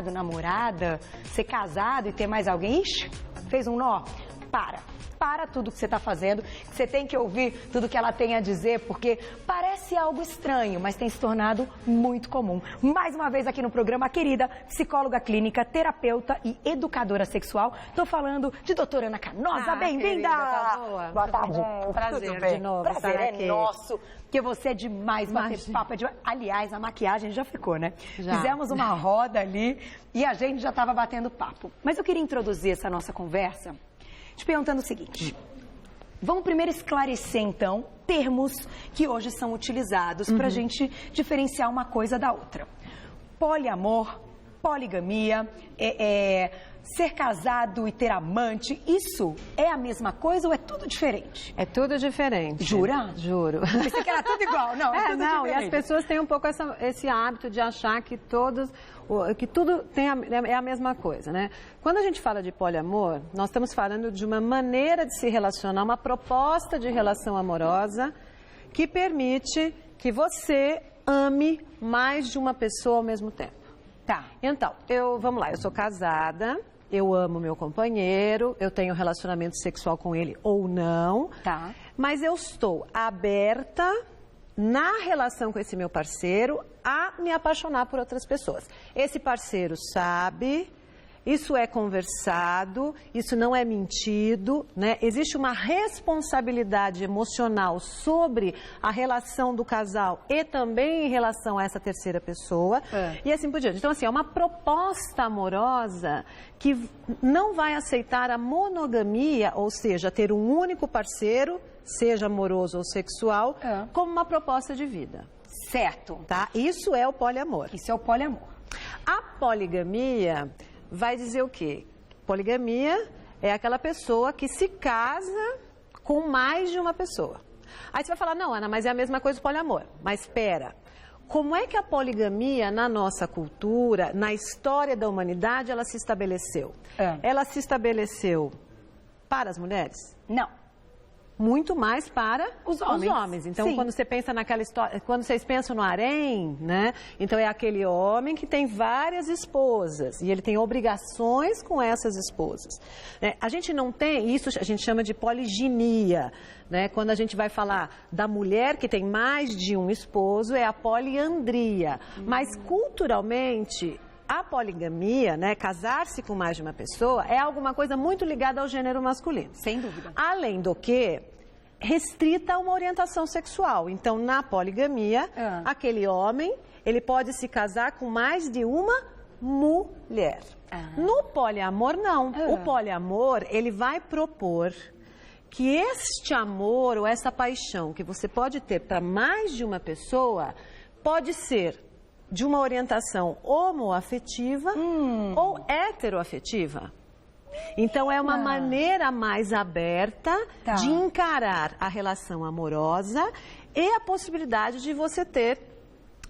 namorada, ser casado e ter mais alguém, ixi, fez um nó? Para tudo que você está fazendo, você tem que ouvir tudo que ela tem a dizer, porque parece algo estranho, mas tem se tornado muito comum. Mais uma vez aqui no programa, a querida psicóloga clínica, terapeuta e educadora sexual, estou falando de doutora Ana Canosa, bem-vinda! Tá boa. Boa tarde. Prazer de novo. Prazer é aqui. Nosso, porque você é demais, bater papo é demais. Aliás, a maquiagem já ficou, né? Já. Fizemos uma roda ali e a gente já estava batendo papo. Mas eu queria introduzir essa nossa conversa te perguntando o seguinte. Vamos primeiro esclarecer, então, termos que hoje são utilizados para a gente diferenciar uma coisa da outra. Poliamor, poligamia, ser casado e ter amante, isso é a mesma coisa ou é tudo diferente? É tudo diferente. Jura? Juro. Pensei que era tudo igual. Não, é tudo não, diferente. e as pessoas têm um pouco esse hábito de achar que tudo é a mesma coisa, né? Quando a gente fala de poliamor, nós estamos falando de uma maneira de se relacionar, uma proposta de relação amorosa que permite que você ame mais de uma pessoa ao mesmo tempo. Tá. Então, vamos lá, eu sou casada, eu amo meu companheiro, eu tenho relacionamento sexual com ele ou não, Tá. mas eu estou aberta na relação com esse meu parceiro a me apaixonar por outras pessoas. Esse parceiro sabe, isso é conversado, isso não é mentido, né? Existe uma responsabilidade emocional sobre a relação do casal e também em relação a essa terceira pessoa e assim por diante. Então, assim, é uma proposta amorosa que não vai aceitar a monogamia, ou seja, ter um único parceiro, seja amoroso ou sexual, como uma proposta de vida. Certo. Tá? Isso é o poliamor. Isso é o poliamor. A poligamia vai dizer o quê? Poligamia é aquela pessoa que se casa com mais de uma pessoa. Aí você vai falar, não, Ana, mas é a mesma coisa do poliamor. Mas espera, como é que a poligamia na nossa cultura, na história da humanidade, ela se estabeleceu? Ela se estabeleceu para as mulheres? Não. Muito mais para os homens. Então, Sim. quando você pensa naquela história, quando vocês pensam no harém, né? Então é aquele homem que tem várias esposas e ele tem obrigações com essas esposas. Né? A gente não tem, isso a gente chama de poliginia, né? Quando a gente vai falar da mulher que tem mais de um esposo, é a poliandria. Mas culturalmente, a poligamia, né, casar-se com mais de uma pessoa, é alguma coisa muito ligada ao gênero masculino. Sem dúvida. Além do que, restrita a uma orientação sexual. Então, na poligamia, aquele homem, ele pode se casar com mais de uma mulher. No poliamor, não. O poliamor, ele vai propor que este amor ou essa paixão que você pode ter para mais de uma pessoa pode ser de uma orientação homoafetiva ou heteroafetiva. Então, é uma maneira mais aberta de encarar a relação amorosa e a possibilidade de você ter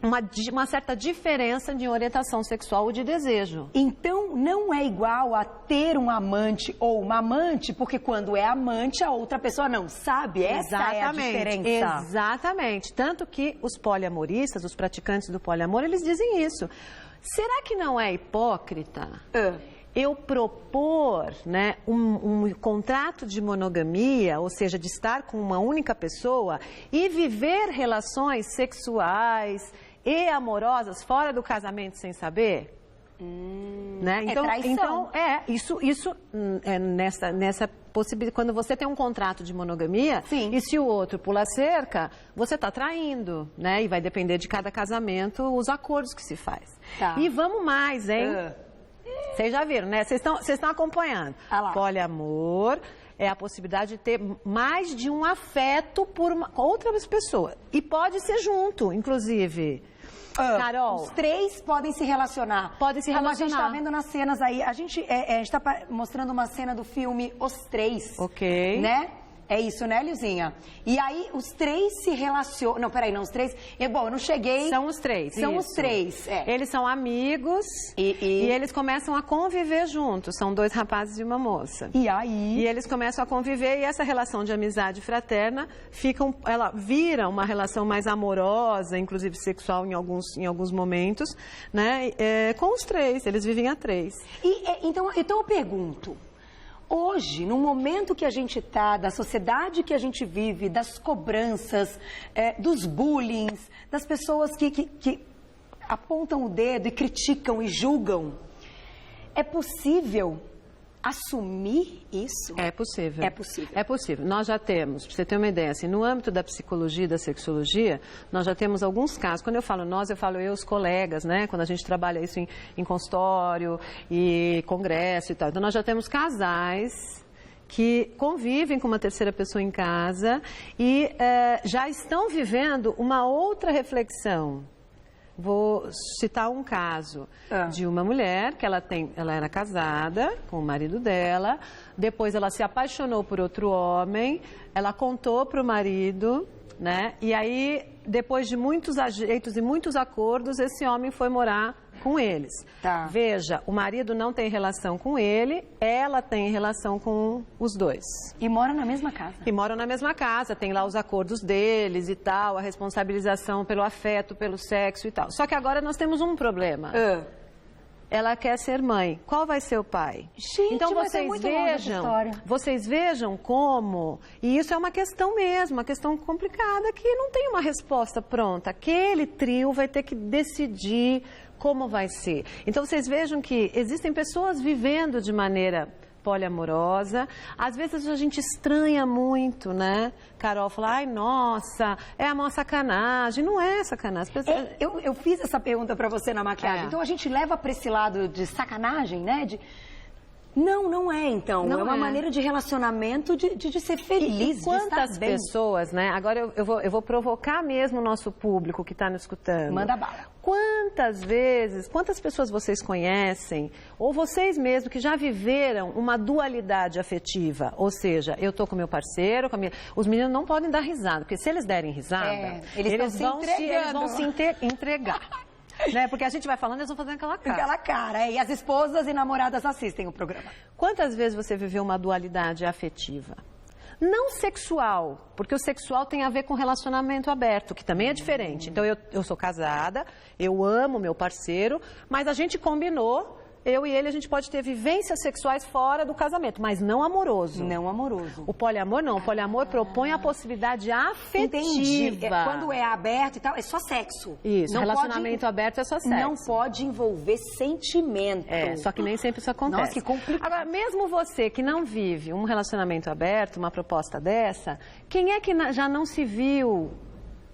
uma certa diferença de orientação sexual ou de desejo. Então, não é igual a ter um amante ou uma amante, porque quando é amante, a outra pessoa não sabe. Essa é a diferença. Exatamente. Tanto que os poliamoristas, os praticantes do poliamor, eles dizem isso. Será que não é hipócrita eu propor, né, um contrato de monogamia, ou seja, de estar com uma única pessoa e viver relações sexuais e amorosas fora do casamento sem saber? Né? Então, traição. Isso nessa possibilidade. Quando você tem um contrato de monogamia, e se o outro pula a cerca, você está traindo, né? E vai depender de cada casamento os acordos que se faz. E vamos mais, hein? Vocês já viram, né? Vocês estão acompanhando. Poliamor é a possibilidade de ter mais de um afeto por outras pessoas. E pode ser junto, inclusive. Carol. Os três podem se relacionar. Podem se relacionar. Como a gente está vendo nas cenas aí. A gente está mostrando uma cena do filme Os Três. Ok. Né? É isso, né, Lizinha? E aí, os três se relacionam... Não, peraí, não, os três... Bom, eu não cheguei... São os três, São isso. os três, é. Eles são amigos e eles começam a conviver juntos. São 2 rapazes e uma moça. E aí? E eles começam a conviver e essa relação de amizade fraterna ela vira uma relação mais amorosa, inclusive sexual em alguns momentos, né? Com os três, eles vivem a 3. Então eu pergunto... Hoje, no momento que a gente está, da sociedade que a gente vive, das cobranças, dos bullying, das pessoas que apontam o dedo e criticam e julgam, é possível assumir isso? É possível. É possível. É possível. Nós já temos, para você ter uma ideia, assim, no âmbito da psicologia e da sexologia, nós já temos alguns casos. Quando eu falo nós, eu falo eu, os colegas, né? Quando a gente trabalha isso em consultório e congresso e tal. Então, nós já temos casais que convivem com uma terceira pessoa em casa e já estão vivendo uma outra reflexão. Vou citar um caso de uma mulher que ela era casada com o marido dela, depois ela se apaixonou por outro homem, ela contou para o marido, né? E aí, depois de muitos ajeitos e muitos acordos, esse homem foi morar com eles. Tá. Veja, o marido não tem relação com ele, ela tem relação com os dois. E moram na mesma casa. E moram na mesma casa, tem lá os acordos deles e tal, a responsabilização pelo afeto, pelo sexo e tal. Só que agora nós temos um problema. Ela quer ser mãe. Qual vai ser o pai? Gente, então vocês vejam como, e isso é uma questão mesmo, uma questão complicada que não tem uma resposta pronta. Aquele trio vai ter que decidir como vai ser. Então vocês vejam que existem pessoas vivendo de maneira poliamorosa. Às vezes a gente estranha muito, né? Carol fala, ai, nossa, é a maior sacanagem. Não é sacanagem. Eu fiz essa pergunta pra você na maquiagem. Então a gente leva pra esse lado de sacanagem, né? Não é, então. Não é uma maneira de relacionamento de ser feliz, e quantas de estar bem. Pessoas, né? Agora eu vou provocar mesmo o nosso público que está nos escutando. Manda bala. Quantas pessoas vocês conhecem, ou vocês mesmos que já viveram uma dualidade afetiva? Ou seja, eu estou com meu parceiro, os meninos não podem dar risada, porque se eles derem risada, eles vão se entregar. Né? Porque a gente vai falando, eles vão fazendo aquela cara. Aquela cara, e as esposas e namoradas assistem o programa. Quantas vezes você viveu uma dualidade afetiva? Não sexual, porque o sexual tem a ver com relacionamento aberto, que também é diferente. Então, eu sou casada, eu amo meu parceiro, mas a gente combinou, eu e ele, a gente pode ter vivências sexuais fora do casamento, mas não amoroso. Não amoroso. O poliamor não, o poliamor propõe a possibilidade afetiva. Entendi. Quando é aberto e tal, é só sexo. Isso, não relacionamento aberto é só sexo. Não pode envolver sentimento. Só que nem sempre isso acontece. Nossa, que complicado. Agora, mesmo você que não vive um relacionamento aberto, uma proposta dessa, quem é que já não se viu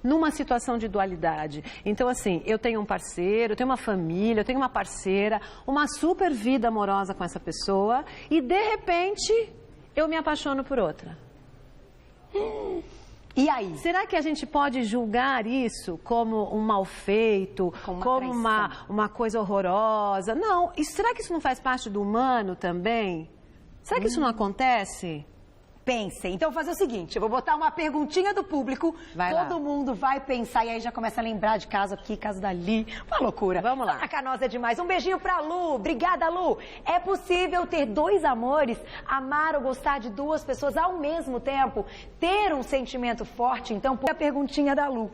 numa situação de dualidade? Então, assim, eu tenho um parceiro, eu tenho uma família, eu tenho uma parceira, uma super vida amorosa com essa pessoa e, de repente, eu me apaixono por outra. E aí? Será que a gente pode julgar isso como um mal feito, como uma coisa horrorosa? Não. E será que isso não faz parte do humano também? Será que isso não acontece? Pensem. Então, vou fazer o seguinte, eu vou botar uma perguntinha do público, todo mundo vai pensar e aí já começa a lembrar de caso aqui, caso dali, uma loucura. Vamos lá. A Canosa é demais. Um beijinho pra Lu. Obrigada, Lu. É possível ter 2 amores, amar ou gostar de 2 pessoas ao mesmo tempo, ter um sentimento forte? Então, a perguntinha da Lu.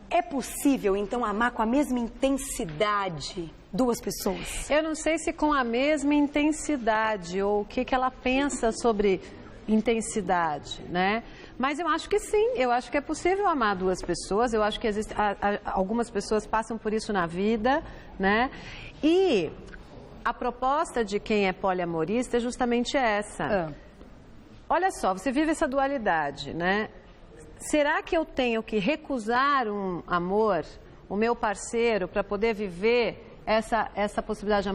É possível, então, amar com a mesma intensidade 2 pessoas? Eu não sei se com a mesma intensidade ou o que ela pensa sobre intensidade, né? Mas eu acho que sim, eu acho que é possível amar 2 pessoas, eu acho que algumas pessoas passam por isso na vida, né? E a proposta de quem é poliamorista é justamente essa. Olha só, você vive essa dualidade, né? Será que eu tenho que recusar um amor, o meu parceiro, para poder viver essa possibilidade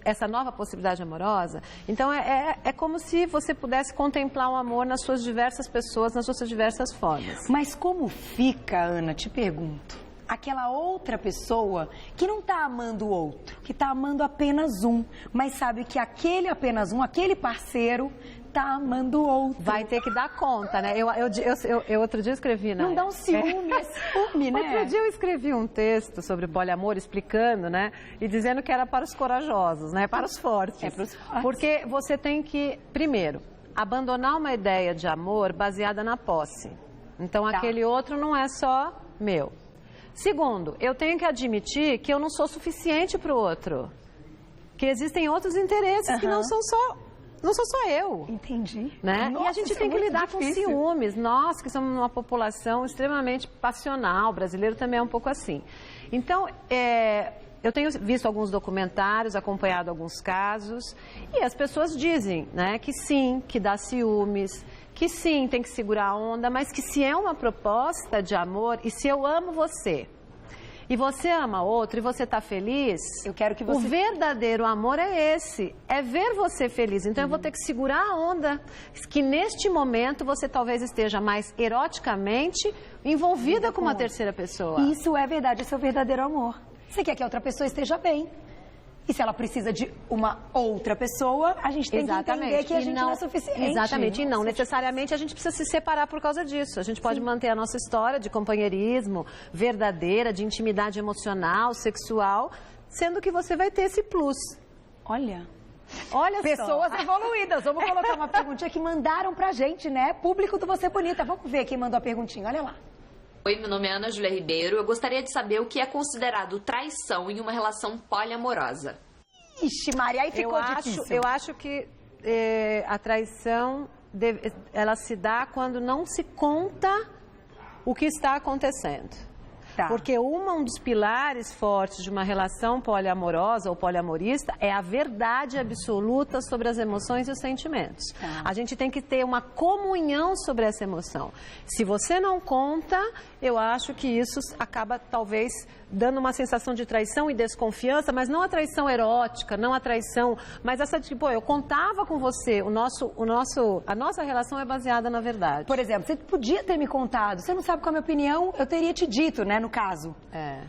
essa nova possibilidade amorosa? Então é como se você pudesse contemplar o amor nas suas diversas pessoas, nas suas diversas formas. Mas como fica, Ana, te pergunto, aquela outra pessoa que não está amando o outro, que está amando apenas um, mas sabe que aquele apenas um, aquele parceiro tá amando o outro. Vai ter que dar conta, né? Eu outro dia escrevi, né? Não dá um ciúme, é ciúme, né? Outro dia eu escrevi um texto sobre poliamor, explicando, né? E dizendo que era para os corajosos, né? Para os fortes. É para os fortes. Porque você tem que, primeiro, abandonar uma ideia de amor baseada na posse. Então, aquele outro não é só meu. Segundo, eu tenho que admitir que eu não sou suficiente para o outro. Que existem outros interesses que não sou só eu. Entendi. Né? Nossa, e a gente tem que lidar com ciúmes. Nós, que somos uma população extremamente passional, o brasileiro também é um pouco assim. Então, eu tenho visto alguns documentários, acompanhado alguns casos, e as pessoas dizem, né, que sim, que dá ciúmes, que sim, tem que segurar a onda, mas que se é uma proposta de amor, e se eu amo você, e você ama outro, e você está feliz, eu quero que você... o verdadeiro amor é esse, é ver você feliz. Então eu vou ter que segurar a onda, que neste momento você talvez esteja mais eroticamente envolvida com uma terceira pessoa. Isso é verdade, esse é o verdadeiro amor. Você quer que a outra pessoa esteja bem. E se ela precisa de uma outra pessoa, a gente tem que entender que a gente não é suficiente. Exatamente, e não necessariamente a gente precisa se separar por causa disso. A gente pode manter a nossa história de companheirismo verdadeira, de intimidade emocional, sexual, sendo que você vai ter esse plus. Olha Pessoas evoluídas. Vamos colocar uma perguntinha que mandaram pra gente, né? Público do Você Bonita. Vamos ver quem mandou a perguntinha, olha lá. Oi, meu nome é Ana Júlia Ribeiro. Eu gostaria de saber o que é considerado traição em uma relação poliamorosa. Ixi, Maria, aí ficou difícil. Eu acho que a traição, ela se dá quando não se conta o que está acontecendo. Tá. Porque um dos pilares fortes de uma relação poliamorosa ou poliamorista é a verdade absoluta sobre as emoções e os sentimentos. Tá. A gente tem que ter uma comunhão sobre essa emoção. Se você não conta, eu acho que isso acaba talvez dando uma sensação de traição e desconfiança, mas não a traição erótica, não a traição, mas essa de, pô, eu contava com você, a nossa relação é baseada na verdade. Por exemplo, você podia ter me contado, você não sabe qual é a minha opinião, eu teria te dito, né, no caso.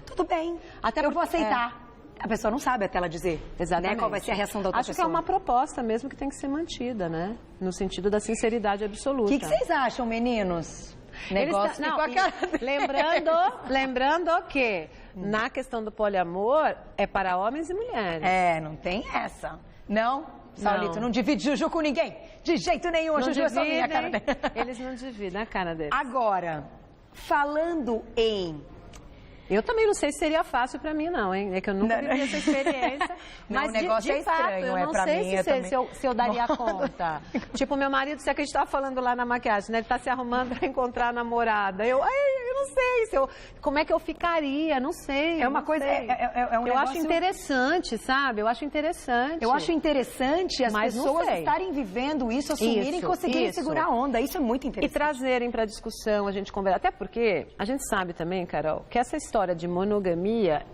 Tudo bem, até eu vou aceitar. A pessoa não sabe até ela dizer. Exatamente. Né, qual vai ser a reação da outra pessoa. Acho que é uma proposta mesmo que tem que ser mantida, né? No sentido da sinceridade absoluta. O que vocês acham, meninos? Negócio não, com a cara lembrando que na questão do poliamor é para homens e mulheres. Não tem essa. Não, Saulito, não divide Juju com ninguém. De jeito nenhum, a Juju é só minha cara dele. Eles não dividem a cara deles. Agora, falando em... Eu também não sei se seria fácil pra mim, não, hein? É que eu nunca vivi essa experiência. Mas o negócio é estranho, eu não sei se eu daria conta. Tipo, meu marido, você que a gente tava falando lá na maquiagem, né? Ele tá se arrumando pra encontrar a namorada. Eu não sei como é que eu ficaria, não sei. É uma coisa, é um negócio... Eu acho interessante, sabe? Eu acho interessante. Eu acho interessante as pessoas estarem vivendo isso, assumirem e conseguirem segurar a onda. Isso é muito interessante. E trazerem pra discussão, a gente conversar. Até porque a gente sabe também, Carol, que essa história de monogamia,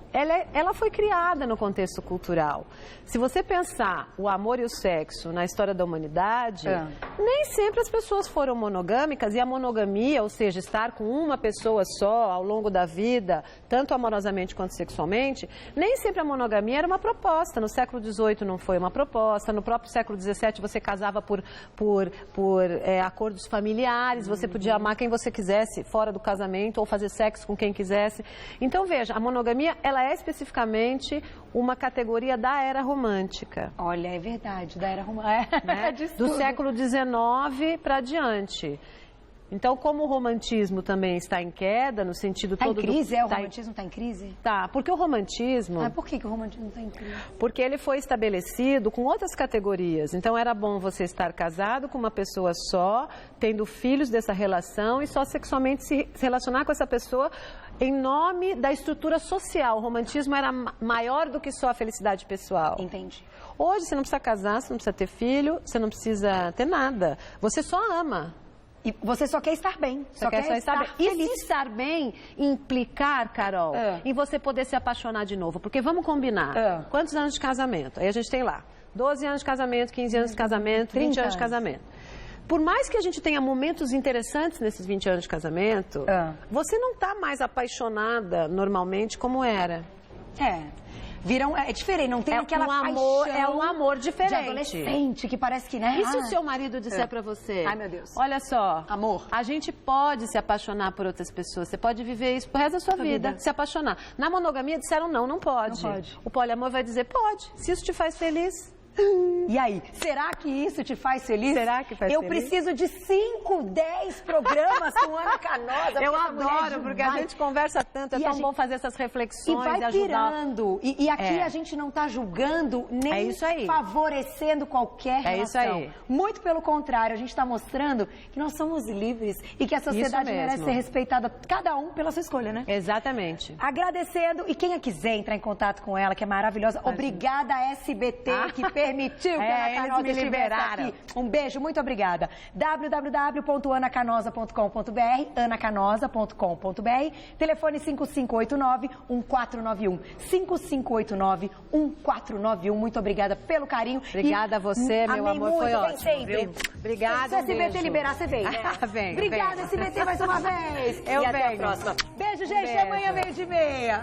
ela foi criada no contexto cultural. Se você pensar o amor e o sexo na história da humanidade, nem sempre as pessoas foram monogâmicas, e a monogamia, ou seja, estar com uma pessoa só ao longo da vida, tanto amorosamente quanto sexualmente, nem sempre a monogamia era uma proposta. No século XVIII não foi uma proposta, no próprio século XVII você casava por acordos familiares, você podia amar quem você quisesse fora do casamento ou fazer sexo com quem quisesse. Então, veja, a monogamia, ela é especificamente uma categoria da era romântica. Olha, é verdade, da era romântica. Né? Do século XIX para diante. Então, como o romantismo também está em queda, no sentido todo... Está em crise? O romantismo está em crise? Tá, porque o romantismo... Por que o romantismo está em crise? Porque ele foi estabelecido com outras categorias. Então, era bom você estar casado com uma pessoa só, tendo filhos dessa relação e só sexualmente se relacionar com essa pessoa em nome da estrutura social. O romantismo era maior do que só a felicidade pessoal. Entendi. Hoje, você não precisa casar, você não precisa ter filho, você não precisa ter nada. Você só ama. E você só quer estar bem. Só quer estar bem. E se estar bem implicar, Carol, em você poder se apaixonar de novo. Porque vamos combinar. Quantos anos de casamento? Aí a gente tem lá 12 anos de casamento, 15 anos de casamento, 20 anos de casamento. Por mais que a gente tenha momentos interessantes nesses 20 anos de casamento, você não está mais apaixonada normalmente como era. Viram, é diferente, não tem aquela amor, paixão. É um amor diferente. De adolescente, que parece que, né? E se o seu marido disser pra você... Ai, meu Deus. Olha só. Amor. A gente pode se apaixonar por outras pessoas. Você pode viver isso pro resto da sua vida. Se apaixonar. Na monogamia disseram não pode. Não pode. O poliamor vai dizer pode. Se isso te faz feliz... E aí, será que isso te faz feliz? Será que faz feliz? Eu preciso de 5, 10 programas com Ana Canosa. Eu adoro, porque a gente conversa tanto, é tão bom fazer essas reflexões e vai ajudar. pirando. E aqui a gente não está julgando nem favorecendo qualquer relação. É isso aí. Muito pelo contrário, a gente está mostrando que nós somos livres e que a sociedade merece ser respeitada, cada um pela sua escolha, né? Exatamente. Agradecendo, e quem quiser entrar em contato com ela, que é maravilhosa, obrigada SBT, que permitiu que a Ana Canosa me liberaram. aqui. Um beijo, muito obrigada. www.anacanosa.com.br, anacanosa.com.br, telefone 5589-1491. 5589-1491. Muito obrigada pelo carinho. Obrigada a você, meu amor, muito, foi ótimo. Sempre. Obrigada, se a SBT liberar, você vem, né? Vem. Obrigada, SBT, mais uma vez. Eu e até venho. a próxima. Beijo, gente. Amanhã, 12:30.